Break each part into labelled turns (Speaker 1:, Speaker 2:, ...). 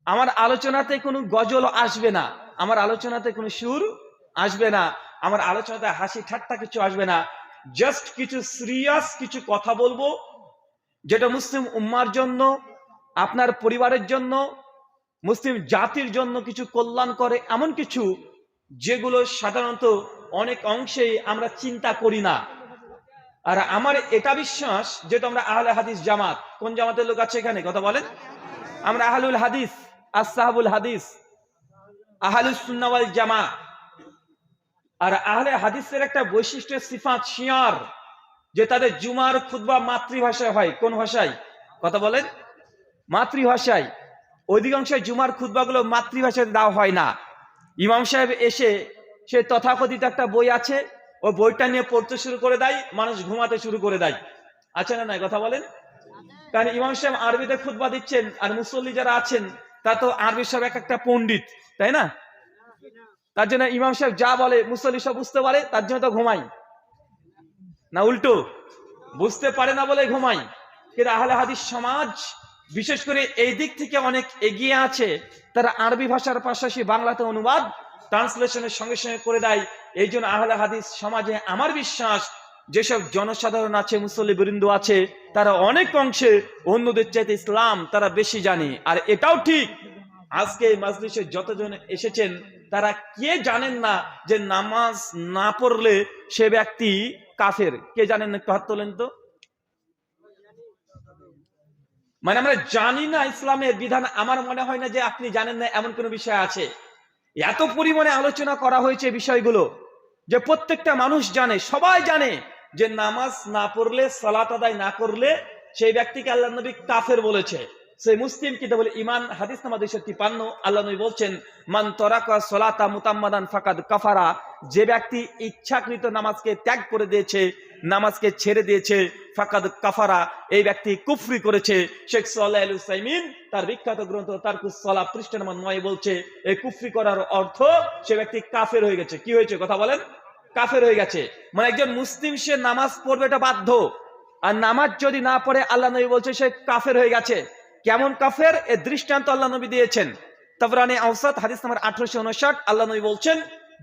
Speaker 1: আমার আলোচনাতে কোনো গজল আসবে না, আমার আলোচনাতে কোনো সুর আসবে না, আমার আলোচনাতে হাসি ঠাট্টা কিছু আসবে না। জাস্ট কিছু সিরিয়াস কিছু কথা বলবো, যেটা মুসলিম উম্মার জন্য, আপনার পরিবারের জন্য, মুসলিম জাতির জন্য কিছু কল্যাণ করে, এমন কিছু যেগুলো সাধারণত অনেক অংশেই আমরা চিন্তা করি না। আর আমার এটা বিশ্বাস, যেটা আমরা আহলে হাদিস জামাত, কোন জামাতের লোক আছে এখানে কথা বলেন? আমরা আহলুল হাদিস, আসহাবুল হাদিস, আহলুস সুন্নাহ ওয়াল জামা। আর আহলে হাদিসের একটা বৈশিষ্ট্য সিফাত শিয়ার, যে তাদের জুমার খুতবা মাতৃভাষায় হয়। কোন ভাষায় কথা বলেন? মাতৃভাষায়। অধিকাংশ জুমার খুতবাগুলো মাতৃভাষায় দেওয়া হয় না। ইমাম সাহেব এসে সে তথাকথিত একটা বই আছে, ও বইটা নিয়ে পড়তে শুরু করে দেয়, মানুষ ঘুমাতে শুরু করে দেয়। আছে না নাই কথা বলেন? কারণ ইমাম সাহেব আরবিতে খুতবা দিচ্ছেন, আর মুসল্লি যারা আছেন তা তো আরবি সব এক একটা পণ্ডিত, তাই না? তার জন্য ইমাম সাহেব যা বলে মুসল্লি সব বুঝতে পারে, তার জন্য তো ঘুমাই না, উল্টো বুঝতে পারে না বলে ঘুমাই। কিন্তু আহলে হাদিস সমাজ বিশেষ করে এই দিক থেকে অনেক এগিয়ে আছে। তারা আরবি ভাষার পাশাপাশি বাংলাতে অনুবাদ ট্রান্সলেশনের সঙ্গে সঙ্গে করে দেয়। এই জন্য আহলে হাদিস সমাজে আমার বিশ্বাস, যেসব জনসাধারণ আছে, মুসল্লি বৃন্দ আছে, তারা অনেক অংশে অন্যদের চাইতে ইসলাম তারা বেশি জানে। আর এটাও ঠিক, আজকে মাজলিসে যতজন এসেছেন তারা কে জানেন না যে নামাজ না পড়লে সে ব্যক্তি কাফের? কে জানেন না? একটু হাত তোলেন তো। মানে আমরা জানি না ইসলামের বিধান। আমার মনে হয় না যে আপনি জানেন না এমন কোন বিষয় আছে। এত পরিমাণে আলোচনা করা হয়েছে বিষয়গুলো, যে প্রত্যেকটা মানুষ জানে, সবাই জানে যে নামাজ না পড়লে, সালাত আদায় না করলে সেই ব্যক্তিকে আল্লাহ নবী কাফের বলেছে। সেই মুসলিম কিতাবুল ঈমান হাদিস নাম্বার 253 আল্লাহ নবী বলছেন, মান তারাকা সালাতা মুতাম্মাদান ফাকাদ কাফারা। যে ব্যক্তি ইচ্ছাকৃত নামাজকে ত্যাগ করে দিয়েছে, নামাজকে ছেড়ে দিয়েছে, ফাকাদ কাফারা, এই ব্যক্তি কুফরি করেছে। শেখ সালেহ আল উসাইমিন তার বিখ্যাত গ্রন্থ তারকুস সালাহ পৃষ্ঠা নম্বর 9 বলছে, এই কুফরি করার অর্থ সে ব্যক্তি কাফের হয়ে গেছে। কি হয়েছে কথা বলেন? কাফের হয়ে গেছে। মানে একজন মুসলিম সে নামাজ পড়বে, এটা বাধ্য। আর নামাজ যদি না পড়ে, আল্লাহ নবী বলছে সে কাফের হয়ে গেছে। কেমন কাফের? এর দৃষ্টান্ত আল্লাহ নবী দিয়েছেন। তাবরানী আওসাত হাদিস নাম্বার 1859 আল্লাহ নবী বলছেন,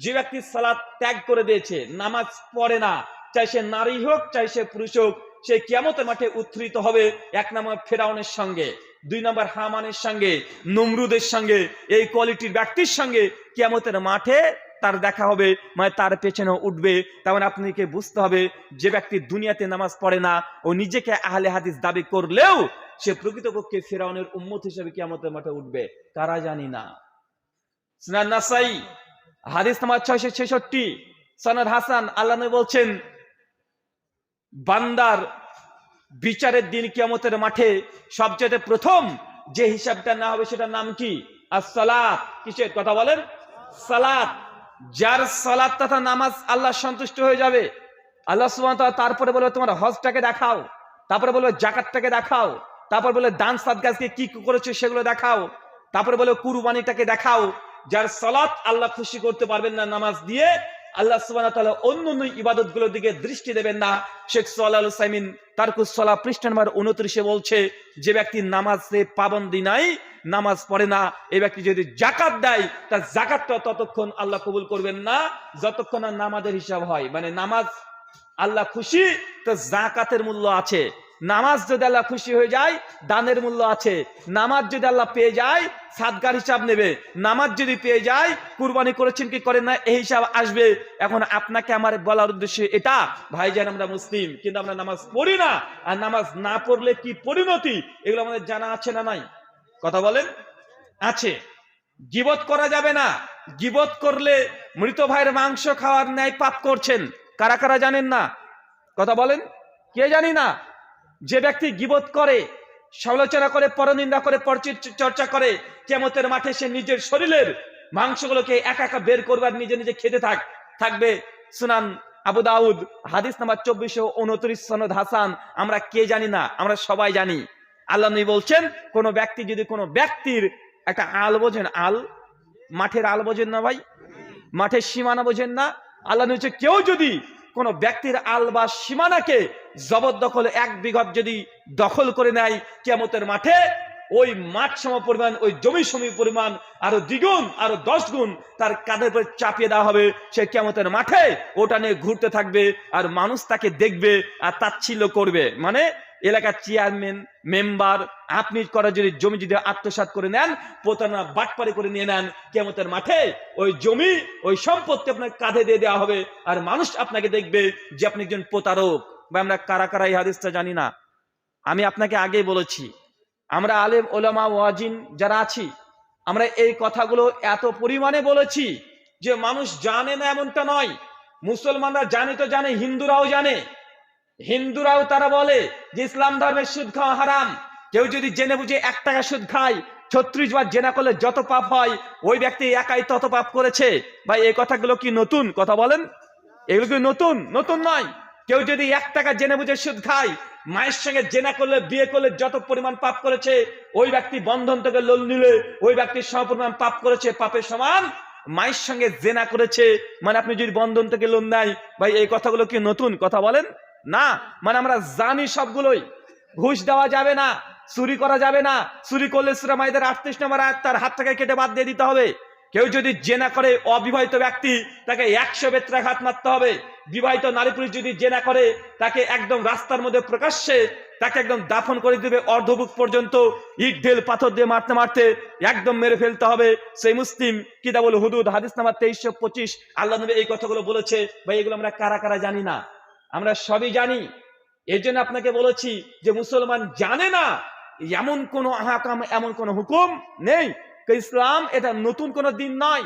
Speaker 1: যে ব্যক্তি সালাত ত্যাগ করে দিয়েছে, নামাজ পড়ে না, চাই সে নারী হোক চাই সে পুরুষ হোক, সে কিয়ামতের মাঠে উত্থিত হবে 1 নম্বর ফেরাউনের সঙ্গে, 2 নম্বর হামানের সঙ্গে, নমরুদের সঙ্গে। এই কোয়ালিটির ব্যক্তির সঙ্গে কিয়ামতের মাঠে তার দেখা হবে, মানে তার পেছনে উঠবে। তেমন আপনাকে বুঝতে হবে, যে ব্যক্তি দুনিয়াতে নামাজ পড়ে না, ও নিজেকে আহলে হাদিস দাবি করলেও সে প্রকৃতপক্ষে ফেরাউনের উম্মত হিসেবে কিয়ামতের মাঠে উঠবে। কারা জানি না। সুনান নাসাই হাদিস নাম্বার 666 সনদ হাসান, আল্লাহ নবী বলছেন, বান্দার বিচারের দিন কিয়ামতের মাঠে সবচেয়ে প্রথম যে হিসাবটা না হবে সেটার নাম কি? as-সালাত। কিসের কথা বলেন? সালাত। যার সালাত তথা নামাজ আল্লাহ সন্তুষ্ট হয়ে যাবে, আল্লাহ সুবহানাহু ওয়া তাআলা তারপরে বলবে তোমার হজটাকে দেখাও, তারপরে বলবে যাকাতটাকে দেখাও, তারপর বলে দান সাদকাকে কি করেছে সেগুলো দেখাও, তারপরে বলে কুরবানিটাকে দেখাও। যার সালাত আল্লাহ খুশি করতে পারবেন না নামাজ দিয়ে, আল্লাহ সুবহানাহু ওয়া তাআলা অন্য ইবাদতগুলোর দিকে দৃষ্টি দেবেন না। শেখ সালেহ আল উসাইমিন তারকুস সালাহ পৃষ্ঠা নম্বর 29 বলছে, যে ব্যক্তি নামাজে পাবন্দি নাই, নামাজ পড়ে না, এই ব্যক্তি যদি যাকাত দেয়, তার যাকাতটা ততক্ষণ আল্লাহ কবুল করবেন না যতক্ষণ না নামাজের হিসাব হয়। মানে নামাজ আল্লাহ খুশি তো যাকাতের মূল্য আছে। নামাজ যদি আল্লাহ খুশি হয়ে যায়, দানের মূল্য আছে। নামাজ যদি আল্লাহ পেয়ে যায়, সাদকার হিসাব নেবে। নামাজ যদি পেয়ে যায়, কুরবানি করেছেন কি করেন না এই হিসাব আসবে। এখন আপনাকে আমার বলার উদ্দেশ্য এটা, ভাইজান আমরা মুসলিম কিন্তু আমরা নামাজ পড়ি না। আর নামাজ না পড়লে কি পরিণতি, এগুলো আমাদের জানা আছে না নাই? কথা বলেন। আছে। গীবত করা যাবে না। গীবত করলে মৃত ভাইয়ের মাংস খাওয়ার ন্যায় পাপ করছেন। কারা কারা জানেন না? কথা বলেন। কে জানি না? যে ব্যক্তি গীবত করে, সমালোচনা করে, পরনিন্দা করে, চর্চা করে, কিয়ামতের মাঠে সে নিজের শরীরের মাংসগুলোকে একা একা বের করবার, নিজে নিজে খেতে থাকবে। সুনান আবু দাউদ হাদিস নাম্বার 2429 সনদ হাসান। আমরা কে জানি না? আমরা সবাই জানি। আল্লাহ নবী বলছেন, কোন ব্যক্তি যদি কোনো ব্যক্তির একটা আল বোঝেন, আল মাঠের আল বোঝেন না ভাই? মাঠের সীমানা বোঝেন না? আল্লাহ নবী বলছে, কেউ যদি কোন ব্যক্তির আল বা সীমানাকে জবরদখল 1 বিঘত যদি দখল করে নেয়, কিয়ামতের মাঠে ওই মাঠ সম পরিমাণ, ওই জমি সম পরিমাণ আরো দ্বিগুণ, আরো 10 গুণ তার কাঁধের উপরে চাপিয়ে দেওয়া হবে। সে কিয়ামতের মাঠে ওটা নিয়ে ঘুরতে থাকবে, আর মানুষ তাকে দেখবে আর তাচ্ছিল্য করবে। মানে এলাকার চেয়ারম্যান, মেম্বার, আপনি করা যদি জমি যদি আত্মসাৎ করে নেন, প্রতারণা বাটপারি করে নিয়ে নেন, কিয়ামতের মাঠে ওই জমি, ওই সম্পত্তি আপনার কাঁধে দিয়ে দেওয়া হবে, আর মানুষ আপনাকে দেখবে যে আপনি একজন প্রতারক। বা আমরা কারা কারা এই হাদিসটা জানি না? আমি আপনাকে আগেই বলেছি, আমরা আলেম ওলামা ওয়াজিন যারা আছি, আমরা এই কথাগুলো এত পরিমাণে বলেছি যে মানুষ জানে না এমনটা নয়। মুসলমানরা জানে তো জানে, হিন্দুরাও জানে। হিন্দুরাও তারা বলে যে ইসলাম ধর্মের সুদ খাওয়া হারাম। কেউ যদি জেনে বুঝে 1 টাকা সুদ খায়, 36 বার জেনা করলে যত পাপ হয়, ওই ব্যক্তি একাই তত পাপ করেছে। ভাই এই কথাগুলো কি নতুন কথা বলেন? এগুলো কি নতুন? নতুন নয়। কেউ যদি 1 টাকা জেনে বুঝে সুদ খায়, মায়ের সঙ্গে জেনা করলে, বিয়ে করলে যত পরিমাণ পাপ করেছে, ওই ব্যক্তি বন্ধন থেকে লোন নিলে ওই ব্যক্তির সমপরিমাণ পাপ করেছে, পাপের সমান। মায়ের সঙ্গে জেনা করেছে মানে আপনি যদি বন্ধন থেকে লোন নেয়, ভাই এই কথাগুলো কি নতুন কথা বলেন? না। মানে আমরা জানি সবগুলোই। ঘুষ দেওয়া যাবে না, চুরি করা যাবে না, চুরি করলে সূরা মাইদার 38 নম্বর আয়াত তার হাত থেকে কেটে বাদ দিয়ে দিতে হবে। কেউ যদি জেনা করে, অবিবাহিত ব্যক্তি, তাকে 100 বেত্রাঘাত মারতে হবে। বিবাহিত নারী পুরুষ যদি জেনা করে, তাকে একদম রাস্তার মধ্যে প্রকাশ্যে তাকে একদম দাফন করে দিবে, অর্ধবুক পর্যন্ত ইট ঢেল পাথর দিয়ে মারতে মারতে একদম মেরে ফেলতে হবে। সেই মুসলিম কিতাবুল হুদুদ হাদিস নাম্বার 2325 আল্লাহ নবী এই কথাগুলো বলেছে। ভাই এগুলো আমরা কারা কারা জানি না? আমরা সবই জানি। এই জন্য আপনাকে বলেছি যে মুসলমান জানে না এমন কোন আহকাম, এমন কোন হুকুম নেই। ইসলাম এটা নতুন কোন দিন নয়।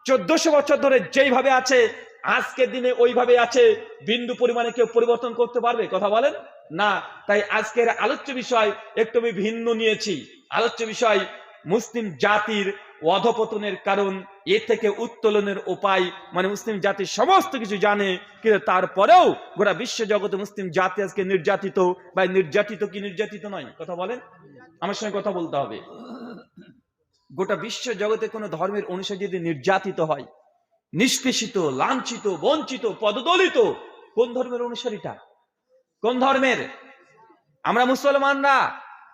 Speaker 1: 1400 বছর ধরে যেইভাবে আছে, আজকের দিনে ওইভাবে আছে। বিন্দু পরিমাণে কেউ পরিবর্তন করতে পারবে কথা বলেন? না। তাই আজকের আলোচ্য বিষয় একটু আমি ভিন্ন নিয়েছি। আলোচ্য বিষয় মুসলিম জাতির অধপতনের কারণ, এ থেকে উত্তোলনের উপায়। মানে মুসলিম জাতি সমস্ত কিছু জানে, কিন্তু তারপরেও গোটা বিশ্ব জগতে মুসলিম জাতি আজকে নির্যাতিত। বা নির্যাতিত কি নির্যাতিত নয় কথা বলেন? আমার সঙ্গে কথা বলতে হবে। গোটা বিশ্ব জগতে কোন ধর্মের অনুসারী যদি নির্যাতিত হয়, নিষ্পেষিত, লাঞ্ছিত, বঞ্চিত, পদদলিত, কোন ধর্মের অনুসারীটা? কোন ধর্মের? আমরা মুসলমানরা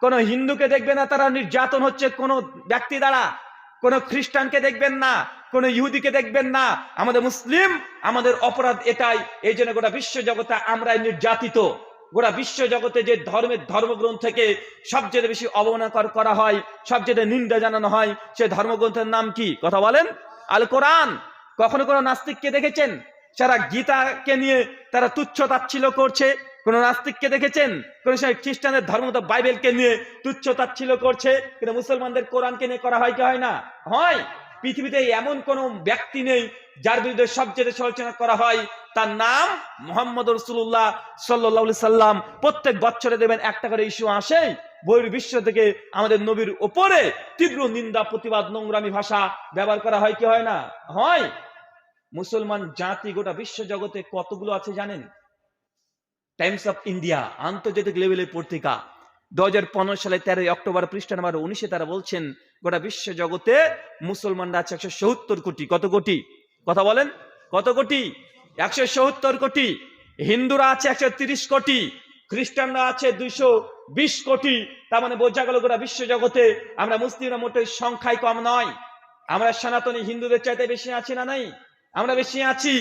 Speaker 1: কোন হিন্দুকে দেখবে না তারা নির্যাতন হচ্ছে কোন ব্যক্তি দ্বারা, কোন খ্রিস্টানকে দেখবেন না, কোন ইহুদিকে দেখবেন না। আমাদের মুসলিম, আমাদের অপরাধ এটাই। এই জন্য গোটা বিশ্ব জগতে আমরা নির্যাতিত। গোটা বিশ্ব জগতে যে ধর্মের ধর্মগ্রন্থকে সবচেয়ে বেশি অবমাননা করা হয়, সবচেয়ে নিন্দা জানানো হয়, সে ধর্মগ্রন্থের নাম কি কথা বলেন? আল কোরআন। কখনো কোনো নাস্তিককে দেখেছেন সারা গীতাকে নিয়ে তারা তুচ্ছ তাচ্ছিল্য করছে? কোন নাস্তিককে দেখেছেন? কোন খ্রিস্টানদের ধর্মগ্রন্থ বাইবেলকে নিয়ে তুচ্ছ তাচ্ছিল্য করছে? কিন্তু মুসলমানদের কোরআনকে নিয়ে করা হয় কি হয় না? হয়। পৃথিবীতে এমন কোন ব্যক্তি নেই যার বিরুদ্ধে সবচেয়ে সমালোচনা করা হয়। তার নাম মুহাম্মদ রাসূলুল্লাহ সাল্লাল্লাহু আলাইহি সাল্লাম। প্রত্যেক বছরে দেবেন একটা করে ইস্যু আসে বহির্বিশ্ব থেকে আমাদের নবীর উপরে তীব্র নিন্দা, প্রতিবাদ, নোংরামি ভাষা ব্যবহার করা হয় কি হয় না? হয়। মুসলমান জাতি গোটা বিশ্ব জগতে কতগুলো আছে জানেন? টাইমস অফ ইন্ডিয়া আন্তর্জাতিক লেভেলের পত্রিকা 2015 সালে 13 অক্টোবর পৃষ্ঠা নাম্বার 19 তারা বলছেন গোটা বিশ্ব জগতে মুসলমানরা আছে 170 কোটি। কত কোটি কথা বলেন? কত কোটি? 170 কোটি। হিন্দুরা আছে 130 কোটি, খ্রিস্টানরা আছে 220 কোটি। তার মানে বোঝা গেল গোটা বিশ্ব জগতে আমরা মুসলিমরা মোটেই সংখ্যায় কম নয়। আমরা সনাতনী হিন্দুদের চাইতে বেশি আছি না? নাই, আমরা বেশি আছি।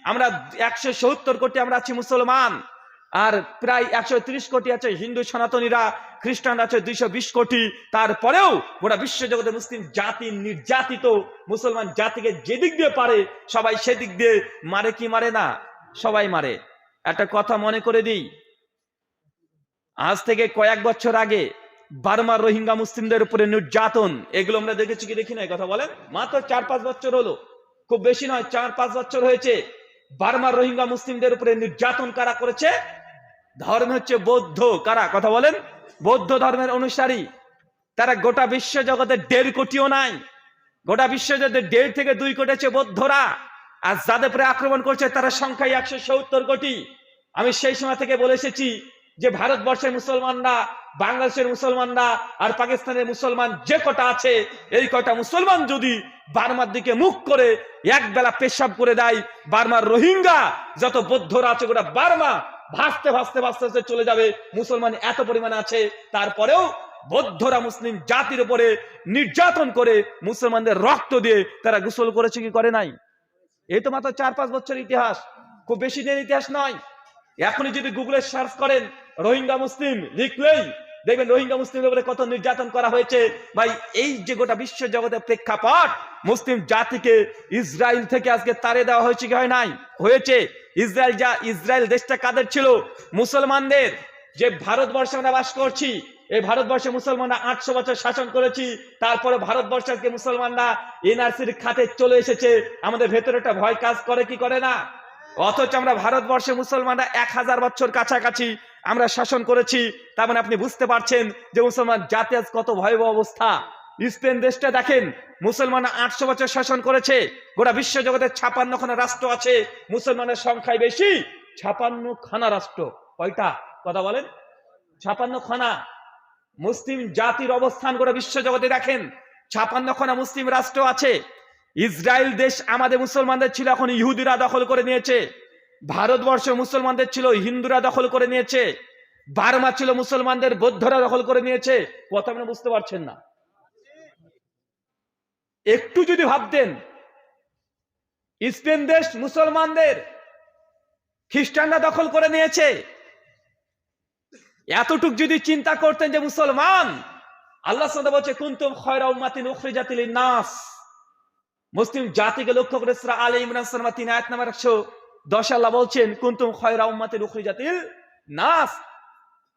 Speaker 1: আমরা 170 কোটি আমরা আছি মুসলমান, আর প্রায় 130 কোটি আছে হিন্দু সনাতনীরা, খ্রিস্টান আছে 220 কোটি। তারপরেও গোটা বিশ্ব জগতে মুসলিম জাতি নির্যাতিত। মুসলমান জাতিকে যেদিক দিয়ে পারে সবাই সেদিক দিয়ে মারে কি মারে না? সবাই মারে। একটা কথা মনে করে দিই, আজ থেকে কয়েক বছর আগে বার্মার রোহিঙ্গা মুসলিমদের উপরে নির্যাতন, এগুলো আমরা দেখেছি কি দেখি না কথা বলেন? মাত্র 4-5 বছর হলো, খুব বেশি নয়, 4-5 বছর হয়েছে। বার্মার রোহিঙ্গা মুসলিমদের উপরে নির্যাতন কারা করেছে? ধর্ম হচ্ছে বৌদ্ধ। কারা কথা বলেন? বৌদ্ধ ধর্মের অনুসারী। তারা গোটা বিশ্ব জগতে 1.5 কোটিও নাই। গোটা বিশ্ব জগতে 1.5 থেকে 2 কোটি হচ্ছে বৌদ্ধরা। আর যাদের উপরে আক্রমণ করছে তারা সংখ্যায় 170 কোটি। আমি সেই সময় থেকে বলে এসেছি যে ভারতবর্ষের মুসলমানরা, বাংলাদেশের মুসলমানরা আর পাকিস্তানের মুসলমান যে কটা আছে, এই কটা মুসলমান যদি বার্মার দিকে মুখ করে এক বেলা পেশাব করে দেয়, বার্মার রোহিঙ্গা যত বৌদ্ধরা আছে গোটা বার্মা ভাসতে ভাসতে ভাসতে ভাসতে চলে যাবে। মুসলমান এত পরিমাণে আছে। তারপরেও বৌদ্ধরা মুসলিম জাতির উপরে নির্যাতন করে মুসলমানদের রক্ত দিয়ে তারা গোসল করেছে কি করে নাই? এই তো মাত্র 4-5 বছর ইতিহাস, খুব বেশি দিনের ইতিহাস নয়। এখনই যদি গুগলে সার্চ করেন রোহিঙ্গা মুসলিম লিখলেই দেখবেন রোহিঙ্গা মুসলিমের উপরে কত নির্যাতন করা হয়েছে। ভাই এই যে গোটা বিশ্ব জগতের প্রেক্ষাপট, মুসলিম জাতিকে ইসরায়েল থেকে আজকে তাড়িয়ে দেওয়া হয়েছে কি হয় নাই? হয়েছে। ইসরায়েল দেশটা কাদের ছিল? মুসলমানদের। যে ভারতবর্ষে আমরা বাস করছি, এই ভারতবর্ষে মুসলমানরা 800 বছর শাসন করেছি, তারপরে ভারতবর্ষে আজকে মুসলমানরা এনআরসির খাতে চলে এসেছে। আমাদের ভেতরে একটা ভয় কাজ করে কি করে না? অথচ আমরা ভারতবর্ষে মুসলমানরা 1000 বছর কাছাকাছি আমরা শাসন করেছি। তার মানে আপনি বুঝতে পারছেন যে মুসলমান জাতি আজ কত ভয়াবহ অবস্থা। স্পেন দেশটা দেখেন, মুসলমানরা 800 বছর শাসন করেছে। গোটা বিশ্ব জগতের 56 খানা রাষ্ট্র আছে, মুসলমানের সংখ্যায় বেশি 56 খানা রাষ্ট্র। কয়টা? কথা বলেন। 56 খানা। মুসলিম জাতির অবস্থান গোটা বিশ্ব জগতে দেখেন, 56 খানা মুসলিম রাষ্ট্র আছে। ইসরায়েল দেশ আমাদের মুসলমানদের ছিল, এখন ইহুদিরা দখল করে নিয়েছে। ভারতবর্ষ মুসলমানদের ছিল, হিন্দুরা দখল করে নিয়েছে। বার্মা ছিল মুসলমানদের, বৌদ্ধরা দখল করে নিয়েছে। কথা আপনি বুঝতে পারছেন না। একটু যদি ভাবতেন, স্পেন দেশ মুসলমানদের, খ্রিস্টানরা দখল করে নিয়েছে। এতটুক যদি চিন্তা করতেন যে মুসলমান, আল্লাহ সুবহানাহু বলছে কুনতুম খায়রা উম্মাতিন উখরিজাত লিন-নাস, মুসলিম জাতিকে লক্ষ্য করে সূরা আলে ইমরান সূরা 3 আয়াত নাম্বার 110 আল্লাহ বলছেন কুনতুম খায়রা উম্মাতিন উখরিজাত লিন-নাস,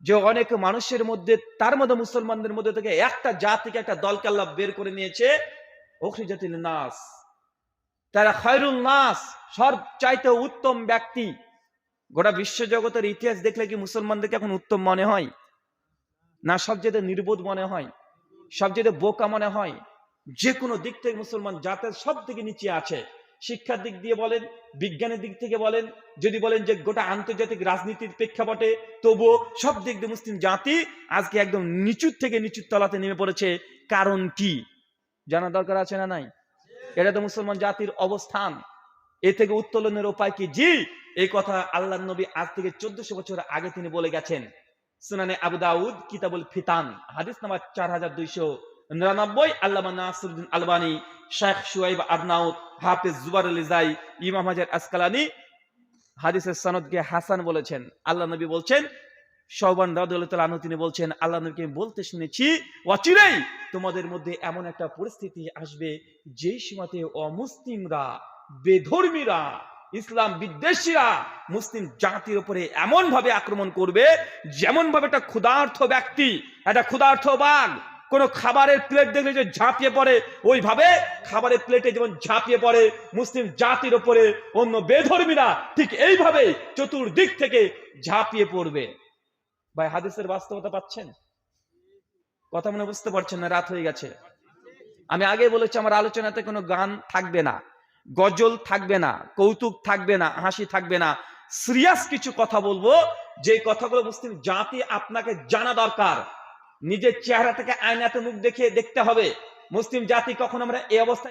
Speaker 1: যে অনেক মানুষের মধ্যে, তার মধ্যে মুসলমানদের মধ্যে থেকে একটা জাতিকে, একটা দলকে আল্লাহ বের করে নিয়েছে। উখরিজাত লিন-নাস, তারা খায়রুন নাস, সবচাইতে উত্তম ব্যক্তি। গোটা বিশ্ব জগতের ইতিহাস দেখলে কি মুসলমানদেরকে এখন উত্তম মনে হয় না? সবচেয়ে নির্বোধ মনে হয়, সবচেয়ে বোকা মনে হয়। যে কোনো দিক থেকে মুসলমান জাতের সব থেকে নিচে আছে। শিক্ষার দিক দিয়ে বলেন, বিজ্ঞানের দিক থেকে বলেন, যদি বলেন যে গোটা আন্তর্জাতিক রাজনীতির প্রেক্ষাপটে, তবুও সব দিক দিয়ে মুসলিম জাতি আজকে একদম নিচুর থেকে নিচুর তলাতে নেমে পড়েছে। কারণ কি জানা দরকার আছে না নাই? এটা তো মুসলমান জাতির অবস্থান। এ থেকে উত্তোলনের উপায় কি? জি, এই কথা আল্লাহর নবী আজ থেকে 1400 বছর আগে তিনি বলে গেছেন। সুনানে আবু দাউদ কিতাবুল ফিতান হাদিস নাম্বার 4299, আল্লামা নাসিরউদ্দিন আলবানী, শেখ শুআইব আরনাউত, হাফেজ জুবার আল-জাই, ইমাম হাজার আসকালানি হাদিসের সনদকে হাসান বলেছেন। আল্লাহ নবী বলছেন, শাওবান রাদিয়াল্লাহু তাআলা আনহু তিনি বলছেন, আল্লাহ নবীকে বলতে শুনেছি, অচিরেই তোমাদের মধ্যে এমন একটা পরিস্থিতি আসবে যেই সীমাতে অমুসলিমরা, বেধর্মীরা, ইসলাম বিদ্বেষীরা মুসলিম জাতির উপরে এমন ভাবে আক্রমণ করবে, যেমন ভাবে একটা ক্ষুধার্ত ব্যক্তি, একটা ক্ষুধার্ত বাঘ কোন খাবারের প্লেট দেখলে যে ঝাঁপিয়ে পড়ে, ওইভাবে খাবারের প্লেটে যেমন ঝাঁপিয়ে পড়ে মুসলিম জাতির উপরে অন্য বেধর্মীরা, ঠিক এইভাবে চতুর্দিক থেকে ঝাঁপিয়ে পড়বে। ভাই হাদিসের বাস্তবতা পাচ্ছেন? কথা মনে বুঝতে পারছেন না? রাত হয়ে গেছে। আমি আগে বলেছি আমার আলোচনাতে কোনো গান থাকবে না, গজল থাকবে না, কৌতুক থাকবে না, হাসি থাকবে না। সিরিয়াস কিছু কথা বলবো, যে কথাগুলো মুসলিম জাতি আপনাকে জানা দরকার। নিজের চেহারা থেকে আয়নাতে মুখ দেখে দেখতে হবে। মুসলিম জাতি কখন আমরা এই অবস্থায়